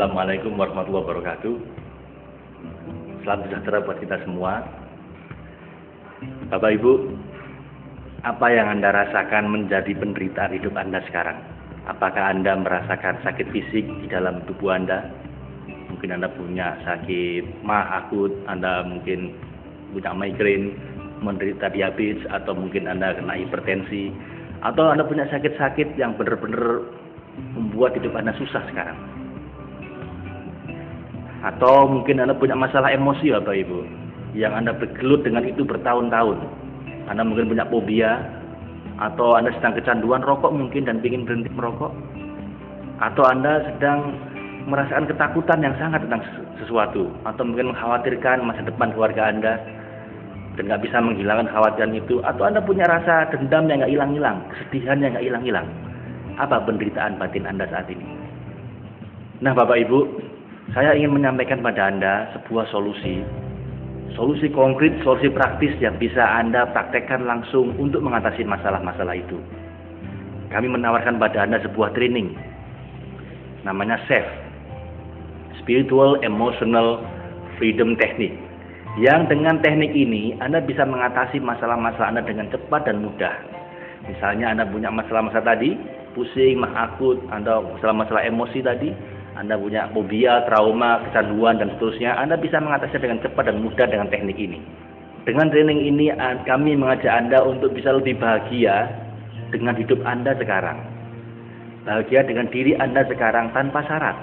Assalamualaikum warahmatullahi wabarakatuh. Salam sejahtera buat kita semua. Bapak Ibu, apa yang Anda rasakan menjadi penderitaan hidup Anda sekarang? Apakah Anda merasakan sakit fisik di dalam tubuh Anda? Mungkin Anda punya sakit ma akut, Anda mungkin punya migrain, menderita diabetes, atau mungkin Anda kena hipertensi, atau Anda punya sakit-sakit yang benar-benar membuat hidup Anda susah sekarang. Atau mungkin Anda punya masalah emosi Bapak Ibu, yang Anda bergelut dengan itu bertahun-tahun. Anda mungkin punya fobia, atau Anda sedang kecanduan rokok mungkin dan ingin berhenti merokok. Atau Anda sedang merasakan ketakutan yang sangat tentang sesuatu, atau mungkin mengkhawatirkan masa depan keluarga Anda dan nggak bisa menghilangkan kekhawatiran itu. Atau Anda punya rasa dendam yang nggak hilang-hilang, kesedihan yang nggak hilang-hilang. Apa penderitaan batin Anda saat ini? Nah Bapak Ibu, saya ingin menyampaikan pada Anda sebuah solusi konkret, solusi praktis yang bisa Anda praktekkan langsung untuk mengatasi masalah-masalah itu. Kami menawarkan pada Anda sebuah training, namanya SEF, Spiritual Emotional Freedom Technique, yang dengan teknik ini Anda bisa mengatasi masalah-masalah Anda dengan cepat dan mudah. Misalnya Anda punya masalah-masalah tadi, pusing, mah akut, Anda masalah-masalah emosi tadi, Anda punya fobia, trauma, kecanduan, dan seterusnya, Anda bisa mengatasinya dengan cepat dan mudah dengan teknik ini. Dengan training ini, kami mengajak Anda untuk bisa lebih bahagia dengan hidup Anda sekarang. Bahagia dengan diri Anda sekarang tanpa syarat.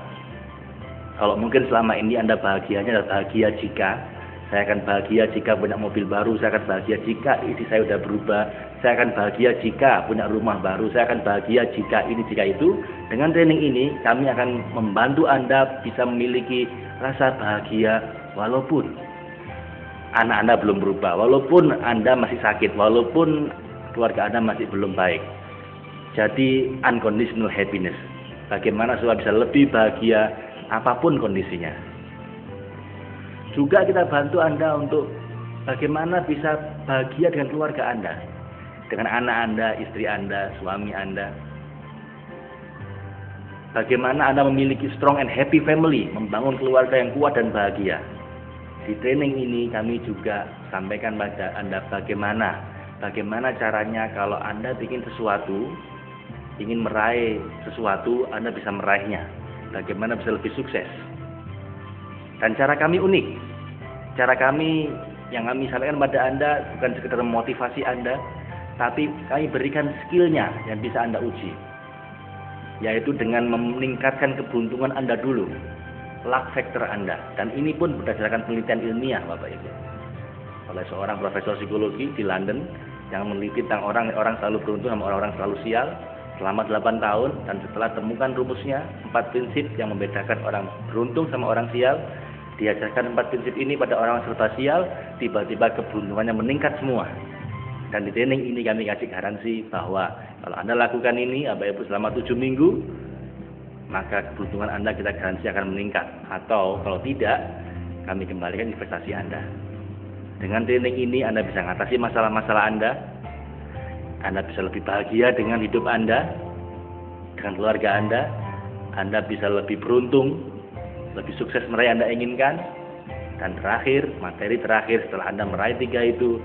Kalau mungkin selama ini Anda bahagianya adalah bahagia jika, saya akan bahagia jika punya mobil baru, saya akan bahagia jika isi saya sudah berubah, saya akan bahagia jika punya rumah baru, saya akan bahagia jika ini, jika itu. Dengan training ini, kami akan membantu Anda bisa memiliki rasa bahagia walaupun anak Anda belum berubah, walaupun Anda masih sakit, walaupun keluarga Anda masih belum baik. Jadi, unconditional happiness. Bagaimana supaya bisa lebih bahagia apapun kondisinya. Juga kita bantu Anda untuk bagaimana bisa bahagia dengan keluarga Anda, dengan anak Anda, istri Anda, suami Anda. Bagaimana Anda memiliki strong and happy family, membangun keluarga yang kuat dan bahagia. Di training ini kami juga sampaikan pada Anda bagaimana caranya kalau Anda ingin sesuatu, ingin meraih sesuatu, Anda bisa meraihnya. Bagaimana bisa lebih sukses. Dan cara kami unik. Cara kami yang kami sampaikan pada Anda bukan sekedar memotivasi Anda, tapi kami berikan skillnya yang bisa Anda uji. Yaitu dengan meningkatkan keberuntungan Anda dulu, luck factor Anda. Dan ini pun berdasarkan penelitian ilmiah Bapak Ibu, oleh seorang profesor psikologi di London yang meneliti tentang orang selalu beruntung sama orang-orang selalu sial selama 8 tahun. Dan setelah temukan rumusnya, 4 prinsip yang membedakan orang beruntung sama orang sial, diajarkan 4 prinsip ini pada orang serba sial, tiba-tiba keberuntungannya meningkat semua. Dan di training ini kami kasih garansi bahwa kalau Anda lakukan ini Bapak Ibu selama 7 minggu, maka keberuntungan Anda kita garansi akan meningkat. Atau kalau tidak, kami kembalikan investasi Anda. Dengan training ini Anda bisa mengatasi masalah-masalah Anda bisa lebih bahagia dengan hidup Anda, dengan keluarga Anda bisa lebih beruntung, lebih sukses meraih Anda inginkan. Dan terakhir, materi terakhir setelah Anda meraih 3 itu,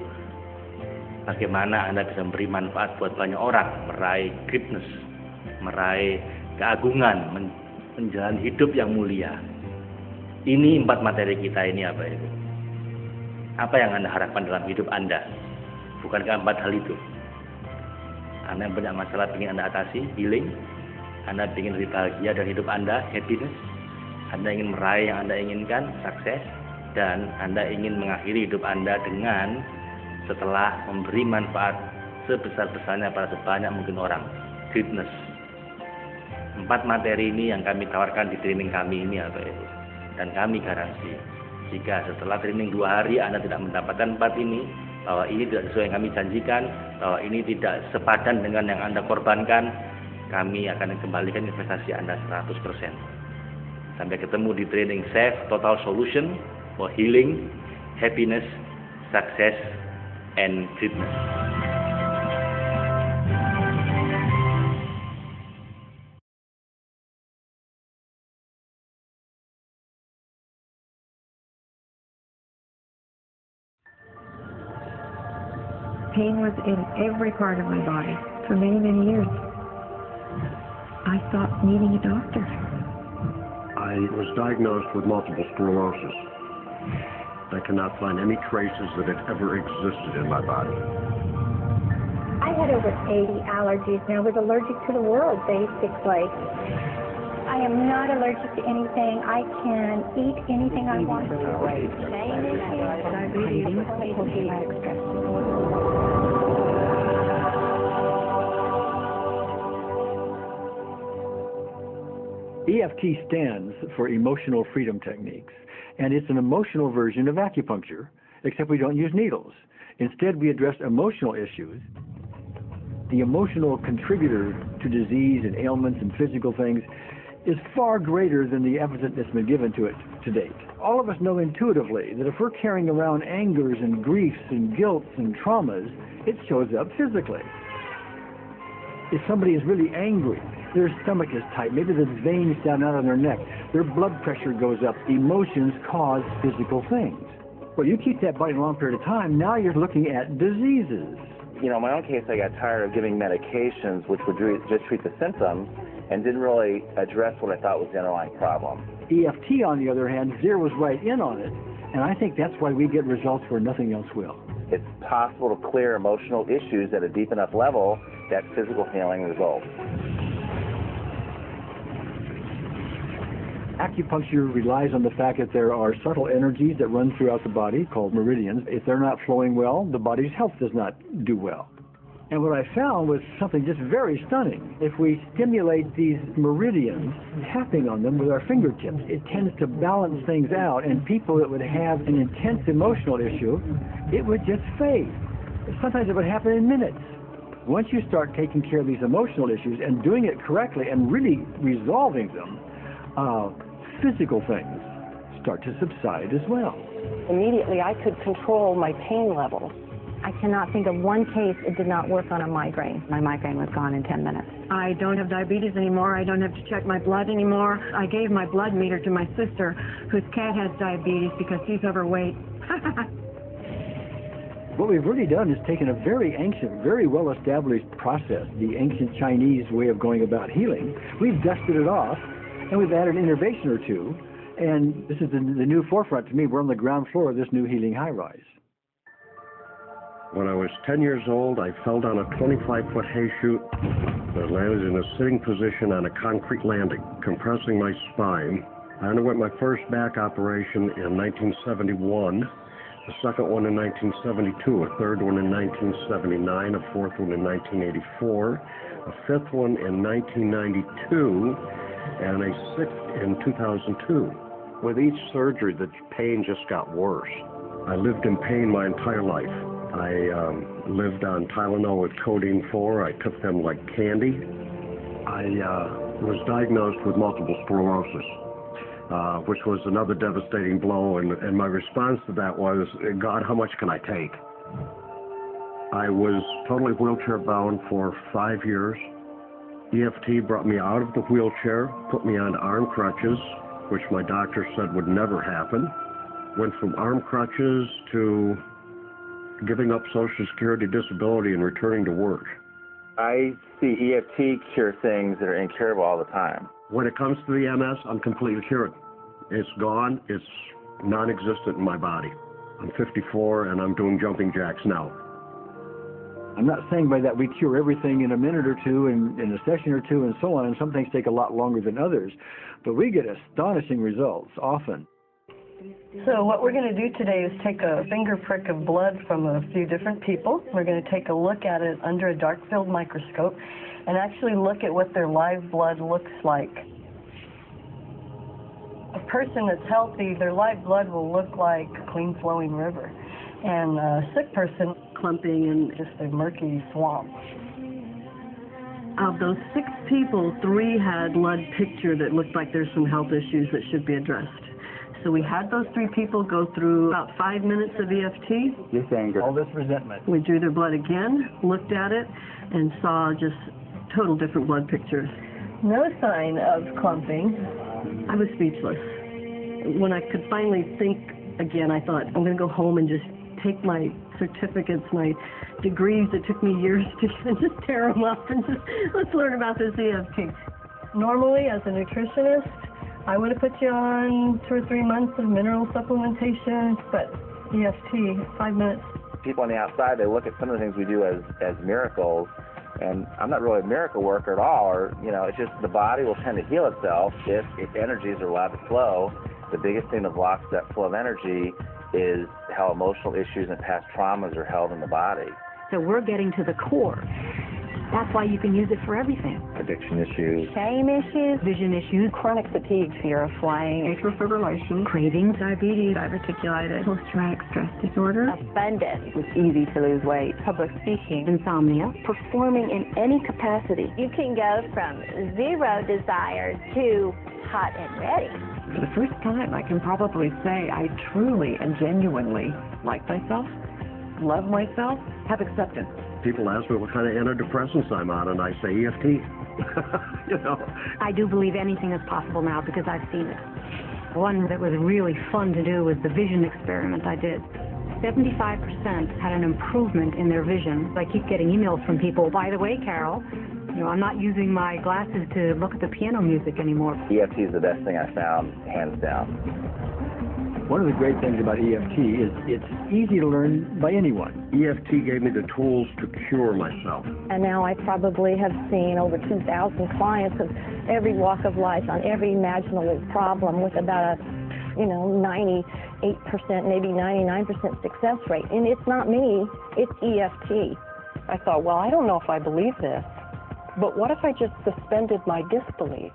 bagaimana Anda bisa memberi manfaat buat banyak orang, meraih greatness, meraih keagungan, menjalani hidup yang mulia. Ini 4 materi kita ini Bapak Ibu. Apa yang Anda harapkan dalam hidup Anda? Bukankah 4 hal itu? Anda yang punya masalah ingin Anda atasi, healing. Anda ingin lebih bahagia dari hidup Anda, happiness. Anda ingin meraih yang Anda inginkan, sukses. Dan Anda ingin mengakhiri hidup Anda dengan setelah memberi manfaat sebesar-besarnya pada sebanyak mungkin orang, greatness. 4 materi ini yang kami tawarkan di training kami ini Bapak Ibu. Dan kami garansi, jika setelah training 2 hari Anda tidak mendapatkan 4 ini, bahwa ini tidak sesuai yang kami janjikan, bahwa ini tidak sepadan dengan yang Anda korbankan, kami akan kembalikan investasi Anda 100%. Sampai ketemu di training SEF, Total Solution for Healing, Happiness, Success, and Greatness. pain was in every part of my body for many, many years. I stopped needing a doctor. I was diagnosed with multiple sclerosis. I cannot find any traces that it ever existed in my body. I had over 80 allergies and I was allergic to the world, basically. I am not allergic to anything. I can eat anything I want. EFT stands for Emotional Freedom Techniques, and it's an emotional version of acupuncture, except we don't use needles. Instead, we address emotional issues. The emotional contributor to disease and ailments and physical things is far greater than the evidence that's been given to it to date. All of us know intuitively that if we're carrying around angers and griefs and guilts and traumas, it shows up physically. If somebody is really angry, their stomach is tight, maybe the veins down out on their neck, their blood pressure goes up. Emotions cause physical things. Well, you keep that body a long period of time, now you're looking at diseases. You know, in my own case, I got tired of giving medications which would just treat the symptoms and didn't really address what I thought was the underlying problem. EFT, on the other hand, zeroes right in on it, and I think that's why we get results where nothing else will. It's possible to clear emotional issues at a deep enough level that physical healing results. Acupuncture relies on the fact that there are subtle energies that run throughout the body called meridians. If they're not flowing well, the body's health does not do well. And what I found was something just very stunning. If we stimulate these meridians, tapping on them with our fingertips, it tends to balance things out, and people that would have an intense emotional issue, it would just fade. Sometimes it would happen in minutes. Once you start taking care of these emotional issues and doing it correctly and really resolving them, physical things start to subside as well. Immediately, I could control my pain levels. I cannot think of one case it did not work on a migraine. My migraine was gone in 10 minutes. I don't have diabetes anymore. I don't have to check my blood anymore. I gave my blood meter to my sister, whose cat has diabetes because he's overweight. What we've really done is taken a very ancient, very well-established process, the ancient Chinese way of going about healing. We've dusted it off, and we've added an innovation or two, and this is the new forefront to me. We're on the ground floor of this new healing high-rise. When I was 10 years old, I fell down a 25-foot hay chute that landed in a sitting position on a concrete landing, compressing my spine. I underwent my first back operation in 1971, a second one in 1972, a third one in 1979, a fourth one in 1984, a fifth one in 1992, and a sixth in 2002. With each surgery, the pain just got worse. I lived in pain my entire life. I lived on Tylenol with codeine 4. I took them like candy. I was diagnosed with multiple sclerosis, which was another devastating blow, and my response to that was, God, how much can I take? I was totally wheelchair bound for 5 years. EFT brought me out of the wheelchair, put me on arm crutches, which my doctor said would never happen. Went from arm crutches to giving up Social Security disability and returning to work. I see EFT cure things that are incurable all the time. When it comes to the MS, I'm completely cured. It's gone. It's non-existent in my body. I'm 54 and I'm doing jumping jacks now. I'm not saying by that we cure everything in a minute or two, in a session or two, and so on, and some things take a lot longer than others, but we get astonishing results often. So what we're going to do today is take a finger prick of blood from a few different people. We're going to take a look at it under a dark field microscope and actually look at what their live blood looks like. A person that's healthy, their live blood will look like a clean flowing river. And a sick person, clumping in just a murky swamp. Of those 6 people, 3 had blood picture that looked like there's some health issues that should be addressed. So we had those 3 people go through about 5 minutes of EFT. This anger, all this resentment. We drew their blood again, looked at it, and saw just total different blood pictures. No sign of clumping. I was speechless. When I could finally think again, I thought, I'm going to go home and just take my certificates, my degrees that took me years to just tear them up and just, let's learn about this EFT. Normally, as a nutritionist, I would have put you on 2 or 3 months of mineral supplementation, but EFT, 5 minutes. People on the outside, they look at some of the things we do as miracles, and I'm not really a miracle worker at all, or, it's just the body will tend to heal itself if energies are allowed to flow. The biggest thing that blocks that flow of energy is how emotional issues and past traumas are held in the body. So we're getting to the core. That's why you can use it for everything. Addiction issues. Shame issues, vision issues, chronic fatigue, fear of flying, atrial fibrillation, cravings, diabetes, diverticulitis, post-traumatic stress disorder, abundance, it's easy to lose weight, public speaking, insomnia, performing in any capacity. You can go from zero desire to hot and ready. For the first time, I can probably say I truly and genuinely like myself, love myself, have acceptance. People ask me what kind of antidepressants I'm on, and I say EFT. I do believe anything is possible now because I've seen it. One that was really fun to do was the vision experiment I did. 75% had an improvement in their vision. I keep getting emails from people, by the way, Carol, I'm not using my glasses to look at the piano music anymore. EFT is the best thing I found, hands down. One of the great things about EFT is it's easy to learn by anyone. EFT gave me the tools to cure myself. And now I probably have seen over 2,000 clients of every walk of life on every imaginable problem with about a 98%, maybe 99% success rate. And it's not me, it's EFT. I thought, well, I don't know if I believe this, but what if I just suspended my disbelief?